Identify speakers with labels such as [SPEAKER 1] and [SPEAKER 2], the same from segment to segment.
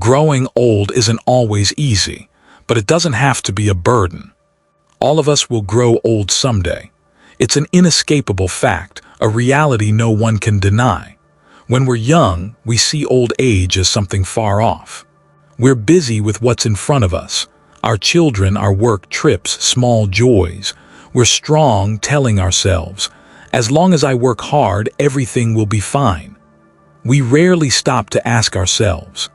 [SPEAKER 1] Growing old isn't always easy, but it doesn't have to be a burden. All of us will grow old someday. It's an inescapable fact, a reality no one can deny. When we're young, we see old age as something far off. We're busy with what's in front of us, our children, our work trips, small joys. We're strong, telling ourselves, as long as I work hard, everything will be fine. We rarely stop to ask ourselves,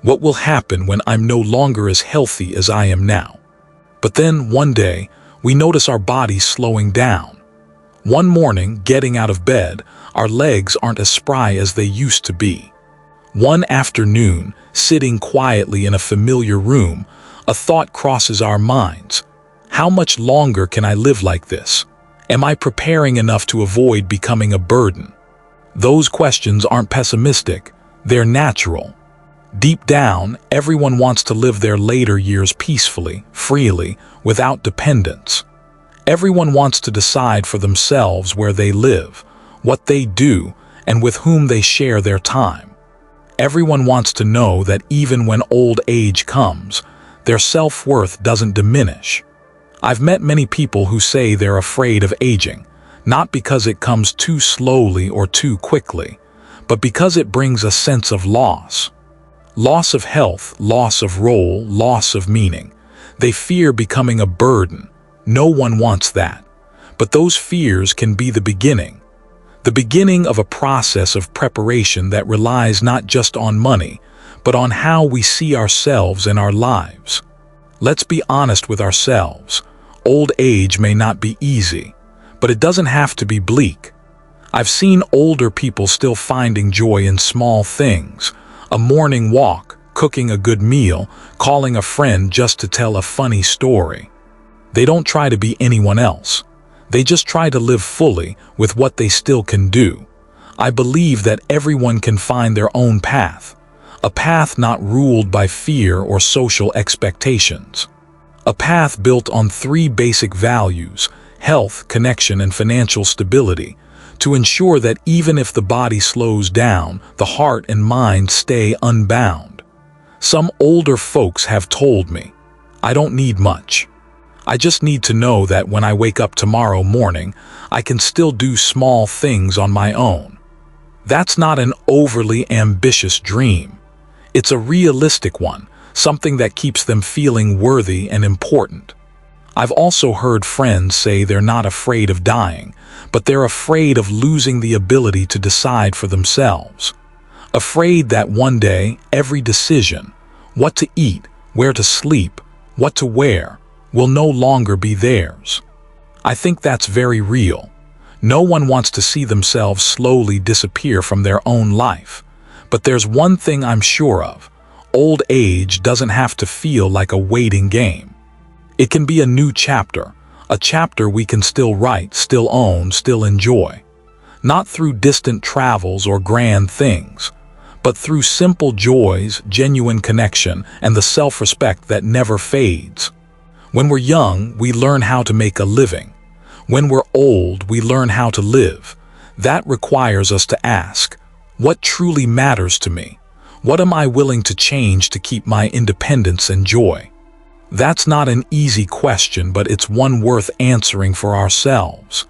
[SPEAKER 1] what will happen when I'm no longer as healthy as I am now? But then, one day, we notice our bodies slowing down. One morning, getting out of bed, our legs aren't as spry as they used to be. One afternoon, sitting quietly in a familiar room, a thought crosses our minds. How much longer can I live like this? Am I preparing enough to avoid becoming a burden? Those questions aren't pessimistic, they're natural. Deep down, everyone wants to live their later years peacefully, freely, without dependence. Everyone wants to decide for themselves where they live, what they do, and with whom they share their time. Everyone wants to know that even when old age comes, their self-worth doesn't diminish. I've met many people who say they're afraid of aging, not because it comes too slowly or too quickly, but because it brings a sense of loss. Loss of health, loss of role, loss of meaning. They fear becoming a burden. No one wants that. But those fears can be the beginning of a process of preparation that relies not just on money, but on how we see ourselves and our lives. Let's be honest with ourselves. Old age may not be easy, but it doesn't have to be bleak. I've seen older people still finding joy in small things. A morning walk, cooking a good meal, calling a friend just to tell a funny story. They don't try to be anyone else. They just try to live fully with what they still can do. I believe that everyone can find their own path, a path not ruled by fear or social expectations. A path built on 3 basic values: health, connection, and financial stability, to ensure that even if the body slows down, the heart and mind stay unbound. Some older folks have told me, I don't need much. I just need to know that when I wake up tomorrow morning, I can still do small things on my own. That's not an overly ambitious dream. It's a realistic one, something that keeps them feeling worthy and important. I've also heard friends say they're not afraid of dying, but they're afraid of losing the ability to decide for themselves. Afraid that one day, every decision, what to eat, where to sleep, what to wear, will no longer be theirs. I think that's very real. No one wants to see themselves slowly disappear from their own life. But there's one thing I'm sure of. Old age doesn't have to feel like a waiting game. It can be a new chapter, a chapter we can still write, still own, still enjoy. Not through distant travels or grand things, but through simple joys, genuine connection, and the self-respect that never fades. When we're young, we learn how to make a living. When we're old, we learn how to live. That requires us to ask, what truly matters to me? What am I willing to change to keep my independence and joy? That's not an easy question, but it's one worth answering for ourselves.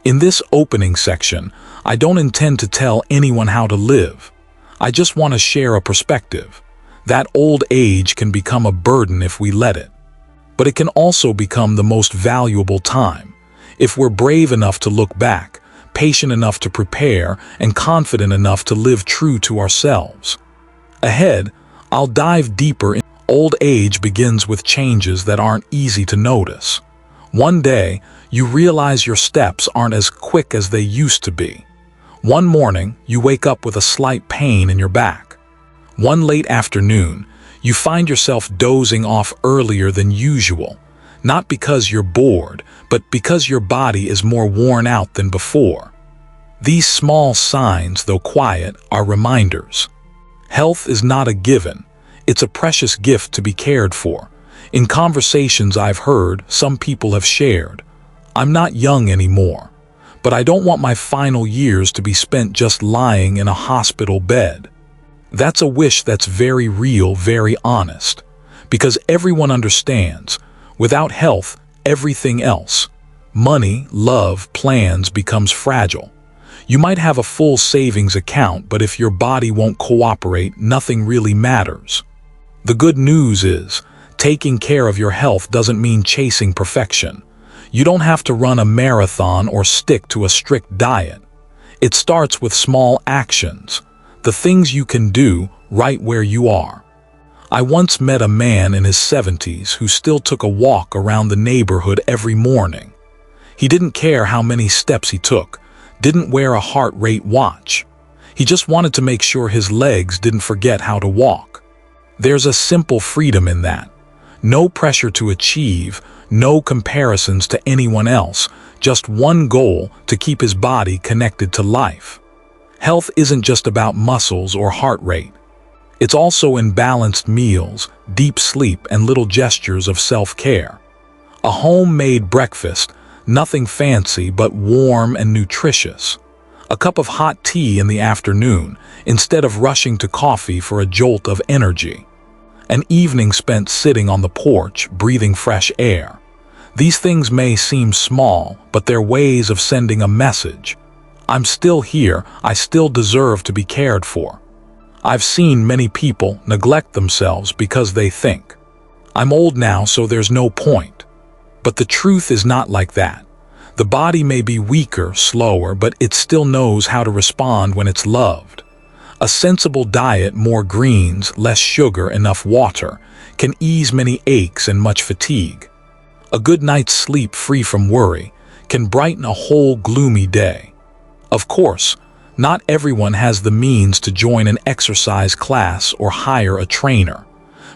[SPEAKER 1] In this opening section, I don't intend to tell anyone how to live. I just want to share a perspective. That old age can become a burden if we let it. But it can also become the most valuable time, if we're brave enough to look back, patient enough to prepare, and confident enough to live true to ourselves. Ahead, I'll dive deeper in. Old age begins with changes that aren't easy to notice. One day, you realize your steps aren't as quick as they used to be. One morning, you wake up with a slight pain in your back. One late afternoon, you find yourself dozing off earlier than usual, not because you're bored, but because your body is more worn out than before. These small signs, though quiet, are reminders. Health is not a given. It's a precious gift to be cared for. In conversations I've heard, some people have shared, I'm not young anymore, but I don't want my final years to be spent just lying in a hospital bed. That's a wish that's very real, very honest. Because everyone understands, without health, everything else, money, love, plans, becomes fragile. You might have a full savings account, but if your body won't cooperate, nothing really matters. The good news is, taking care of your health doesn't mean chasing perfection. You don't have to run a marathon or stick to a strict diet. It starts with small actions, the things you can do right where you are. I once met a man in his 70s who still took a walk around the neighborhood every morning. He didn't care how many steps he took, didn't wear a heart rate watch. He just wanted to make sure his legs didn't forget how to walk. There's a simple freedom in that. No pressure to achieve, no comparisons to anyone else, just one goal to keep his body connected to life. Health isn't just about muscles or heart rate. It's also in balanced meals, deep sleep, and little gestures of self-care. A homemade breakfast, nothing fancy but warm and nutritious. A cup of hot tea in the afternoon, instead of rushing to coffee for a jolt of energy. An evening spent sitting on the porch, breathing fresh air. These things may seem small, but they're ways of sending a message. I'm still here, I still deserve to be cared for. I've seen many people neglect themselves because they think, I'm old now, so there's no point. But the truth is not like that. The body may be weaker, slower, but it still knows how to respond when it's loved. A sensible diet, more greens, less sugar, enough water, can ease many aches and much fatigue. A good night's sleep free from worry can brighten a whole gloomy day. Of course, not everyone has the means to join an exercise class or hire a trainer,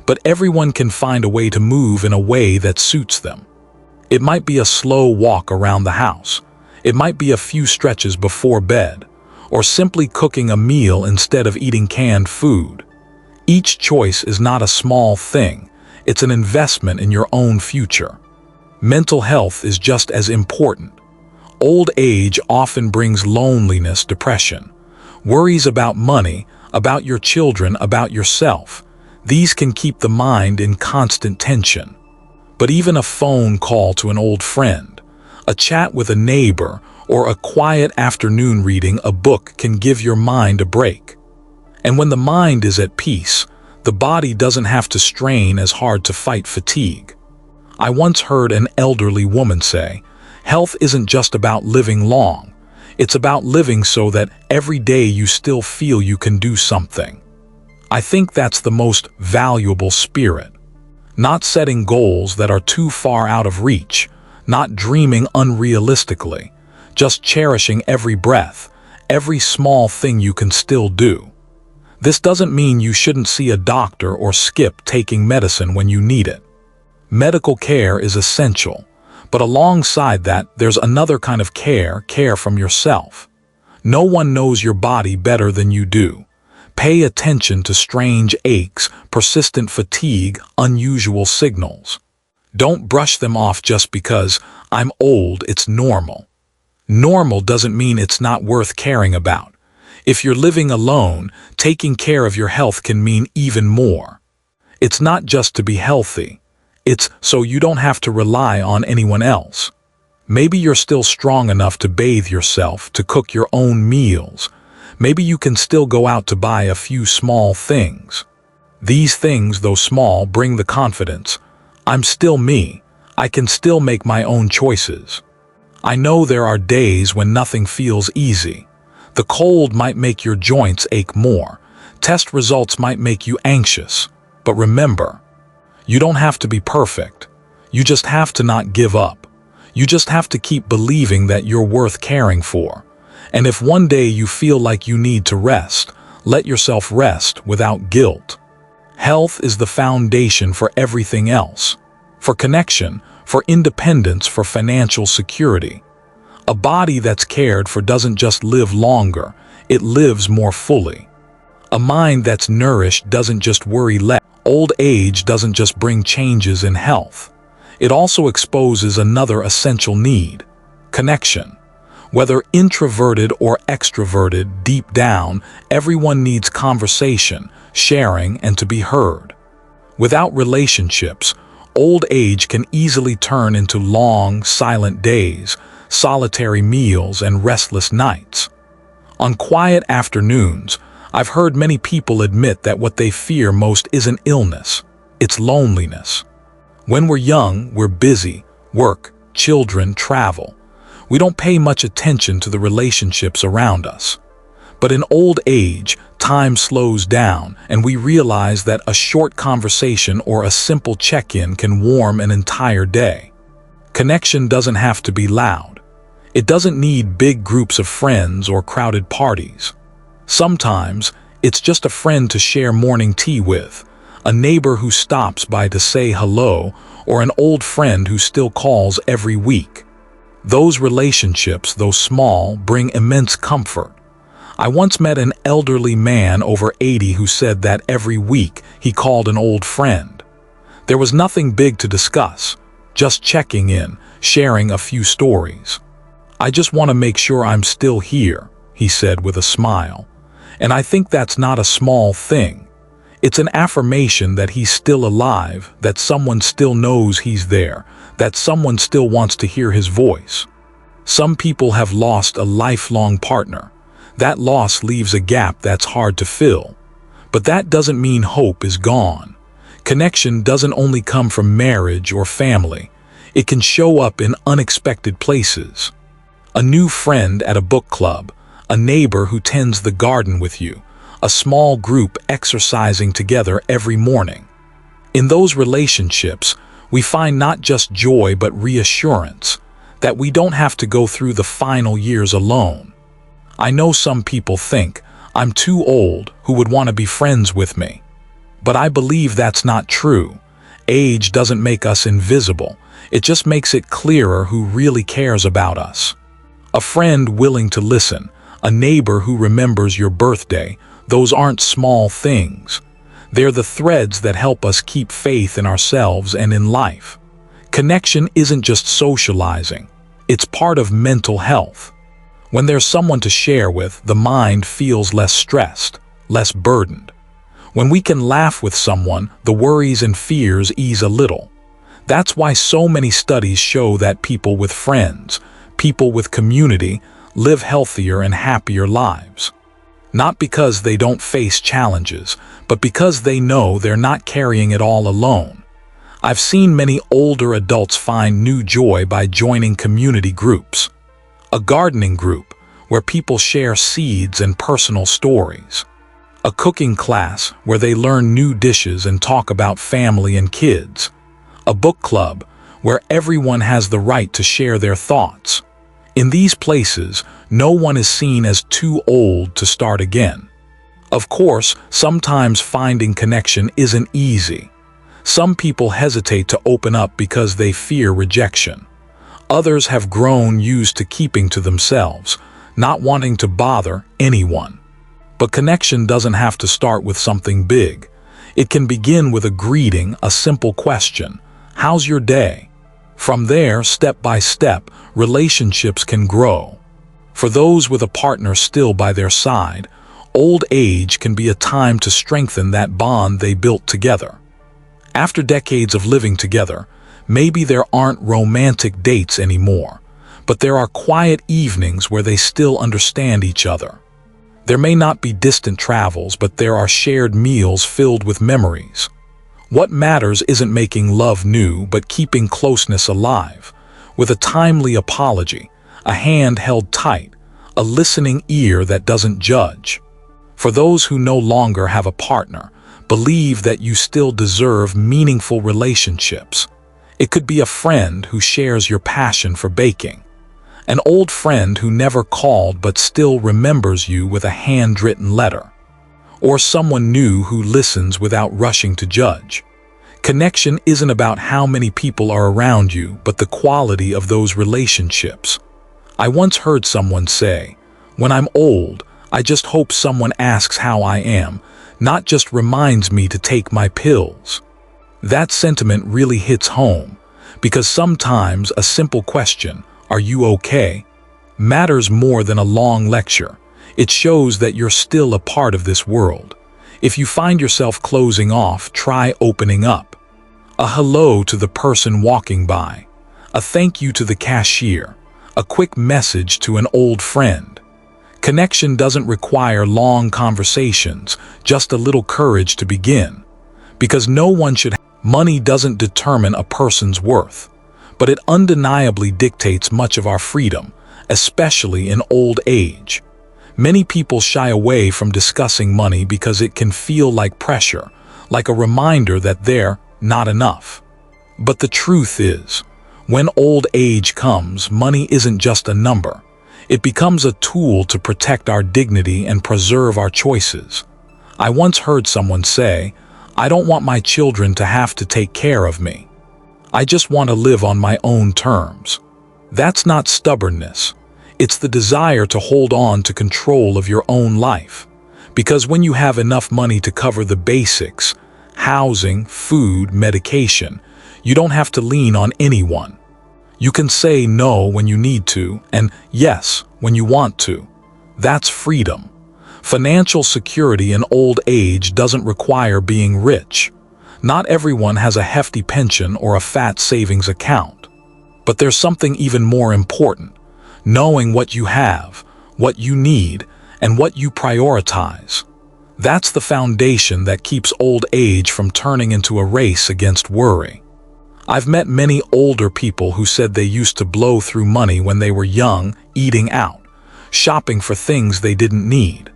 [SPEAKER 1] but everyone can find a way to move in a way that suits them. It might be a slow walk around the house. It might be a few stretches before bed, or simply cooking a meal instead of eating canned food. Each choice is not a small thing. It's an investment in your own future. Mental health is just as important. Old age often brings loneliness, depression, worries about money, about your children, about yourself. These can keep the mind in constant tension. But even a phone call to an old friend, a chat with a neighbor, or a quiet afternoon reading a book can give your mind a break. And when the mind is at peace, the body doesn't have to strain as hard to fight fatigue. I once heard an elderly woman say, health isn't just about living long. It's about living so that every day you still feel you can do something. I think that's the most valuable spirit. Not setting goals that are too far out of reach, not dreaming unrealistically, just cherishing every breath, every small thing you can still do. This doesn't mean you shouldn't see a doctor or skip taking medicine when you need it. Medical care is essential, but alongside that, there's another kind of care from yourself. No one knows your body better than you do. Pay attention to strange aches, persistent fatigue, unusual signals. Don't brush them off just because I'm old, it's normal. Normal doesn't mean it's not worth caring about. If you're living alone, taking care of your health can mean even more. It's not just to be healthy. It's so you don't have to rely on anyone else. Maybe you're still strong enough to bathe yourself, to cook your own meals. Maybe you can still go out to buy a few small things. These things, though small, bring the confidence. I'm still me. I can still make my own choices. I know there are days when nothing feels easy. The cold might make your joints ache more. Test results might make you anxious. But remember, you don't have to be perfect. You just have to not give up. You just have to keep believing that you're worth caring for. And if one day you feel like you need to rest, let yourself rest without guilt. Health is the foundation for everything else. For connection, for independence, for financial security. A body that's cared for doesn't just live longer, it lives more fully. A mind that's nourished doesn't just worry less. Old age doesn't just bring changes in health. It also exposes another essential need: connection. Whether introverted or extroverted, deep down, everyone needs conversation, sharing, and to be heard. Without relationships, old age can easily turn into long, silent days, solitary meals, and restless nights. On quiet afternoons, I've heard many people admit that what they fear most isn't illness, it's loneliness. When we're young, we're busy, work, children, travel. We don't pay much attention to the relationships around us. But in old age, time slows down, and we realize that a short conversation or a simple check-in can warm an entire day. Connection doesn't have to be loud. It doesn't need big groups of friends or crowded parties. Sometimes, it's just a friend to share morning tea with, a neighbor who stops by to say hello, or an old friend who still calls every week. Those relationships, though small, bring immense comfort. I once met an elderly man over 80 who said that every week he called an old friend. There was nothing big to discuss, just checking in, sharing a few stories. "I just want to make sure I'm still here," he said with a smile. And I think that's not a small thing. It's an affirmation that he's still alive, that someone still knows he's there, that someone still wants to hear his voice. Some people have lost a lifelong partner. That loss leaves a gap that's hard to fill. But that doesn't mean hope is gone. Connection doesn't only come from marriage or family. It can show up in unexpected places. A new friend at a book club, a neighbor who tends the garden with you, a small group exercising together every morning. In those relationships, we find not just joy but reassurance, that we don't have to go through the final years alone. I know some people think, "I'm too old, who would want to be friends with me?" But I believe that's not true. Age doesn't make us invisible. It just makes it clearer who really cares about us. A friend willing to listen, a neighbor who remembers your birthday, those aren't small things. They're the threads that help us keep faith in ourselves and in life. Connection isn't just socializing. It's part of mental health. When there's someone to share with, the mind feels less stressed, less burdened. When we can laugh with someone, the worries and fears ease a little. That's why so many studies show that people with friends, people with community, live healthier and happier lives. Not because they don't face challenges, but because they know they're not carrying it all alone. I've seen many older adults find new joy by joining community groups. A gardening group, where people share seeds and personal stories. A cooking class, where they learn new dishes and talk about family and kids. A book club, where everyone has the right to share their thoughts. In these places, no one is seen as too old to start again. Of course, sometimes finding connection isn't easy. Some people hesitate to open up because they fear rejection. Others have grown used to keeping to themselves, not wanting to bother anyone. But connection doesn't have to start with something big. It can begin with a greeting, a simple question. "How's your day?" From there, step by step, relationships can grow. For those with a partner still by their side, old age can be a time to strengthen that bond they built together. After decades of living together, maybe there aren't romantic dates anymore, but there are quiet evenings where they still understand each other. There may not be distant travels, but there are shared meals filled with memories. What matters isn't making love new, but keeping closeness alive, with a timely apology, a hand held tight, a listening ear that doesn't judge. For those who no longer have a partner, believe that you still deserve meaningful relationships. It could be a friend who shares your passion for baking, an old friend who never called but still remembers you with a handwritten letter, or someone new who listens without rushing to judge. Connection isn't about how many people are around you, but the quality of those relationships. I once heard someone say, "When I'm old, I just hope someone asks how I am, not just reminds me to take my pills." That sentiment really hits home, because sometimes a simple question, "Are you okay?" matters more than a long lecture. It shows that you're still a part of this world. If you find yourself closing off, try opening up. A hello to the person walking by. A thank you to the cashier. A quick message to an old friend. Connection doesn't require long conversations, just a little courage to begin. Because no one should. Money doesn't determine a person's worth, but it undeniably dictates much of our freedom, especially in old age. Many people shy away from discussing money because it can feel like pressure, like a reminder that they're not enough. But the truth is, when old age comes, money isn't just a number. It becomes a tool to protect our dignity and preserve our choices. I once heard someone say, "I don't want my children to have to take care of me. I just want to live on my own terms." That's not stubbornness. It's the desire to hold on to control of your own life. Because when you have enough money to cover the basics, housing, food, medication, you don't have to lean on anyone. You can say no when you need to, and yes when you want to. That's freedom. Financial security in old age doesn't require being rich. Not everyone has a hefty pension or a fat savings account. But there's something even more important: knowing what you have, what you need, and what you prioritize. That's the foundation that keeps old age from turning into a race against worry. I've met many older people who said they used to blow through money when they were young, eating out, shopping for things they didn't need.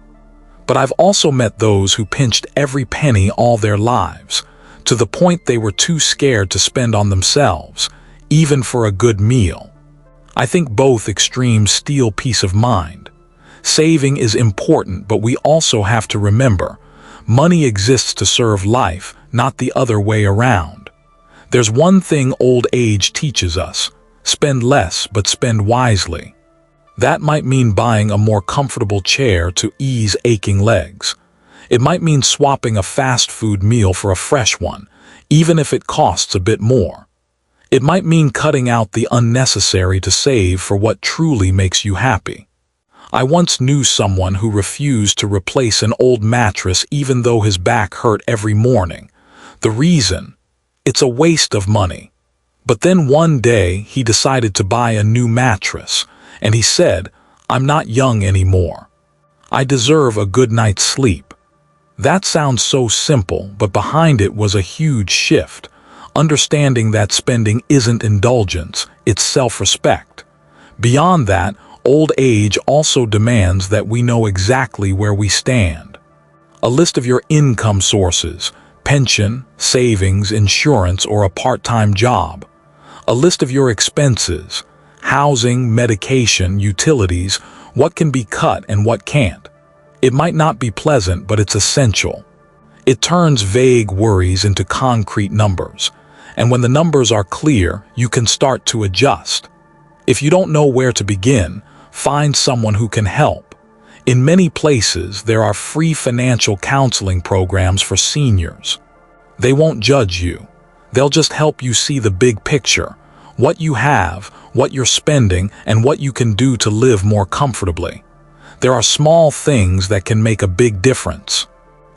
[SPEAKER 1] But I've also met those who pinched every penny all their lives, to the point they were too scared to spend on themselves, even for a good meal. I think both extremes steal peace of mind. Saving is important, but we also have to remember, money exists to serve life, not the other way around. There's one thing old age teaches us: spend less but spend wisely. That might mean buying a more comfortable chair to ease aching legs. It might mean swapping a fast food meal for a fresh one, even if it costs a bit more. It might mean cutting out the unnecessary to save for what truly makes you happy. I once knew someone who refused to replace an old mattress even though his back hurt every morning. The reason? It's a waste of money. But then one day he decided to buy a new mattress, and he said, "I'm not young anymore. I deserve a good night's sleep." That sounds so simple, but behind it was a huge shift. Understanding that spending isn't indulgence, it's self-respect. Beyond that, old age also demands that we know exactly where we stand. A list of your income sources: pension, savings, insurance, or a part-time job. A list of your expenses: housing, medication, utilities, what can be cut and what can't. It might not be pleasant, but it's essential. It turns vague worries into concrete numbers. And when the numbers are clear, you can start to adjust. If you don't know where to begin, find someone who can help. In many places, there are free financial counseling programs for seniors. They won't judge you. They'll just help you see the big picture: what you have, what you're spending, and what you can do to live more comfortably. There are small things that can make a big difference,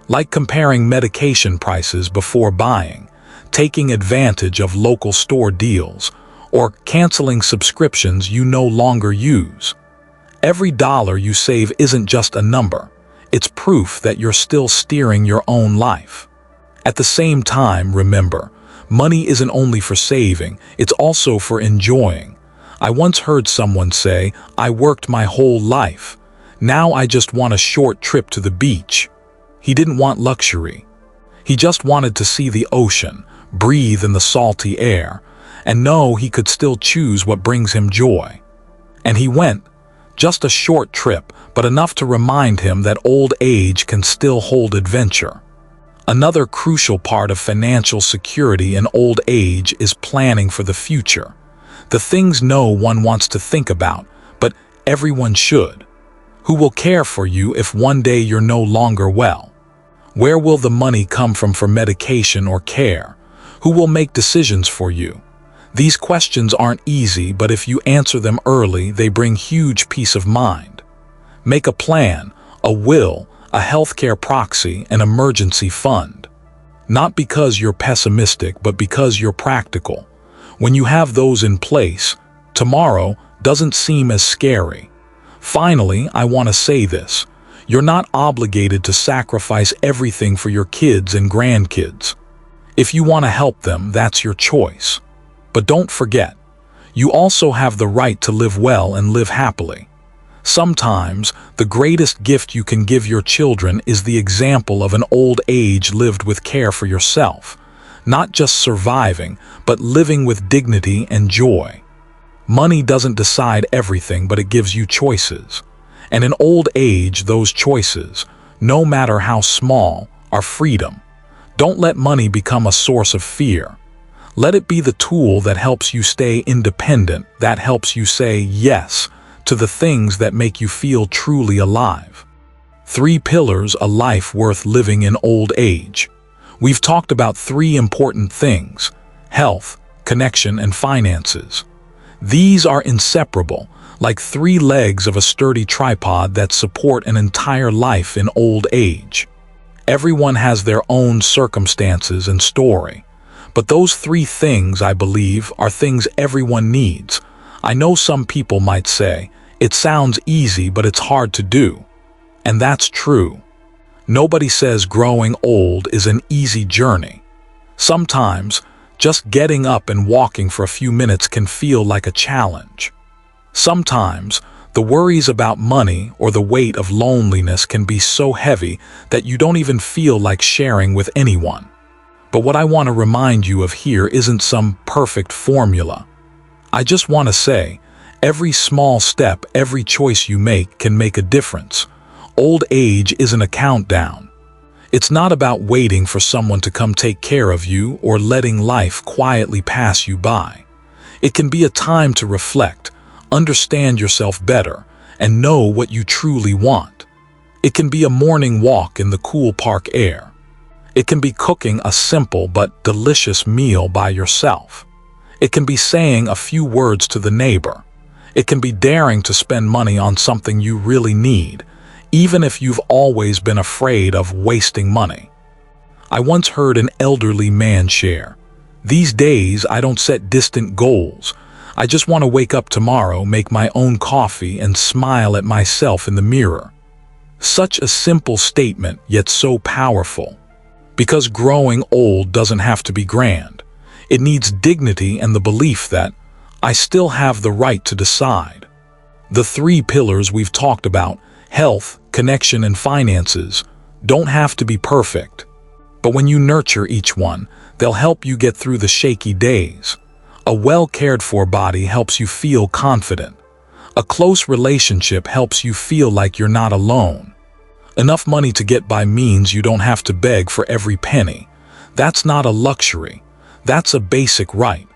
[SPEAKER 1] like comparing medication prices before buying, taking advantage of local store deals, or canceling subscriptions you no longer use. Every dollar you save isn't just a number. It's proof that you're still steering your own life. At the same time, remember, money isn't only for saving, it's also for enjoying. I once heard someone say, "I worked my whole life. Now I just want a short trip to the beach." He didn't want luxury. He just wanted to see the ocean, breathe in the salty air, and know he could still choose what brings him joy. And he went. Just a short trip, but enough to remind him that old age can still hold adventure. Another crucial part of financial security in old age is planning for the future. The things no one wants to think about, but everyone should. Who will care for you if one day you're no longer well? Where will the money come from for medication or care? Who will make decisions for you? These questions aren't easy, but if you answer them early, they bring huge peace of mind. Make a plan, a will, a healthcare proxy, an emergency fund. Not because you're pessimistic, but because you're practical. When you have those in place, tomorrow doesn't seem as scary. Finally, I want to say this. You're not obligated to sacrifice everything for your kids and grandkids. If you want to help them, that's your choice. But don't forget, you also have the right to live well and live happily. Sometimes, the greatest gift you can give your children is the example of an old age lived with care for yourself. Not just surviving, but living with dignity and joy. Money doesn't decide everything, but it gives you choices. And in old age, those choices, no matter how small, are freedom. Don't let money become a source of fear. Let it be the tool that helps you stay independent, that helps you say yes to the things that make you feel truly alive. 3 pillars a life worth living in old age. We've talked about 3 important things: health, connection, and finances. These are inseparable, like 3 legs of a sturdy tripod that support an entire life in old age. Everyone has their own circumstances and story, but those 3 things, I believe, are things everyone needs. I know some people might say, it sounds easy, but it's hard to do. And that's true. Nobody says growing old is an easy journey. Sometimes, just getting up and walking for a few minutes can feel like a challenge. Sometimes, the worries about money or the weight of loneliness can be so heavy that you don't even feel like sharing with anyone. But what I want to remind you of here isn't some perfect formula. I just want to say, every small step, every choice you make can make a difference. Old age isn't a countdown. It's not about waiting for someone to come take care of you or letting life quietly pass you by. It can be a time to reflect, understand yourself better, and know what you truly want. It can be a morning walk in the cool park air. It can be cooking a simple but delicious meal by yourself. It can be saying a few words to the neighbor. It can be daring to spend money on something you really need, even if you've always been afraid of wasting money. I once heard an elderly man share, "These days I don't set distant goals. I just want to wake up tomorrow, make my own coffee, and smile at myself in the mirror." Such a simple statement, yet so powerful. Because growing old doesn't have to be grand. It needs dignity and the belief that I still have the right to decide. The 3 pillars we've talked about, health, connection, and finances, don't have to be perfect. But when you nurture each one, they'll help you get through the shaky days. A well-cared-for body helps you feel confident. A close relationship helps you feel like you're not alone. Enough money to get by means you don't have to beg for every penny. That's not a luxury. That's a basic right.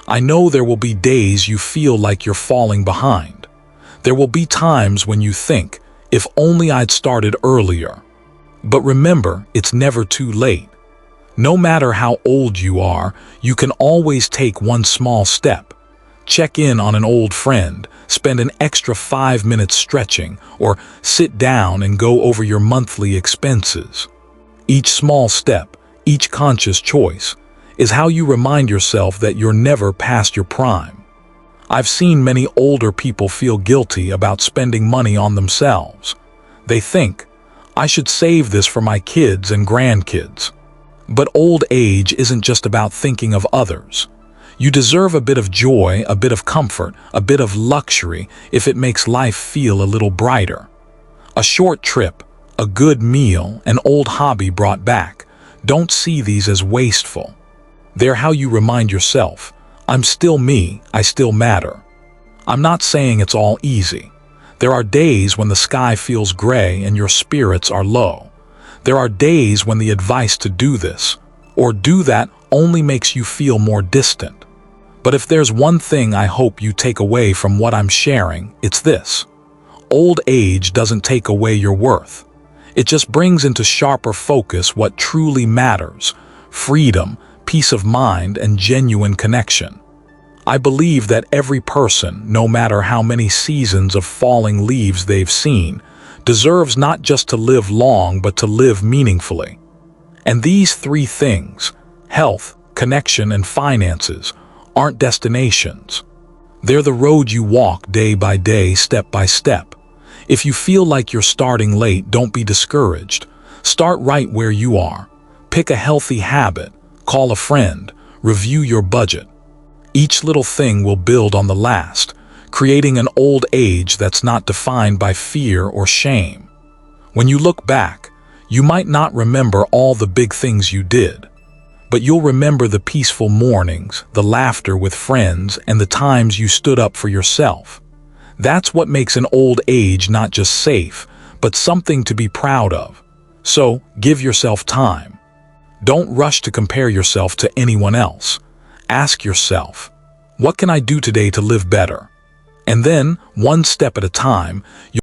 [SPEAKER 1] I know there will be days you feel like you're falling behind. There will be times when you think, if only I'd started earlier. But remember, it's never too late. No matter how old you are, you can always take one small step. Check in on an old friend, spend an extra 5 minutes stretching, or sit down and go over your monthly expenses. Each small step, each conscious choice, is how you remind yourself that you're never past your prime. I've seen many older people feel guilty about spending money on themselves. They think, I should save this for my kids and grandkids. But old age isn't just about thinking of others. You deserve a bit of joy, a bit of comfort, a bit of luxury if it makes life feel a little brighter. A short trip, a good meal, an old hobby brought back. Don't see these as wasteful. They're how you remind yourself, I'm still me, I still matter. I'm not saying it's all easy. There are days when the sky feels gray and your spirits are low. There are days when the advice to do this, or do that, only makes you feel more distant. But if there's one thing I hope you take away from what I'm sharing, it's this. Old age doesn't take away your worth. It just brings into sharper focus what truly matters: freedom, peace of mind, and genuine connection. I believe that every person, no matter how many seasons of falling leaves they've seen, deserves not just to live long but to live meaningfully. And these three things, health, connection, and finances, aren't destinations. They're the road you walk day by day, step by step. If you feel like you're starting late, don't be discouraged. Start right where you are. Pick a healthy habit, call a friend, review your budget. Each little thing will build on the last, creating an old age that's not defined by fear or shame. When you look back, you might not remember all the big things you did, but you'll remember the peaceful mornings, the laughter with friends, and the times you stood up for yourself. That's what makes an old age not just safe, but something to be proud of. So, give yourself time. Don't rush to compare yourself to anyone else. Ask yourself, what can I do today to live better? And then, one step at a time,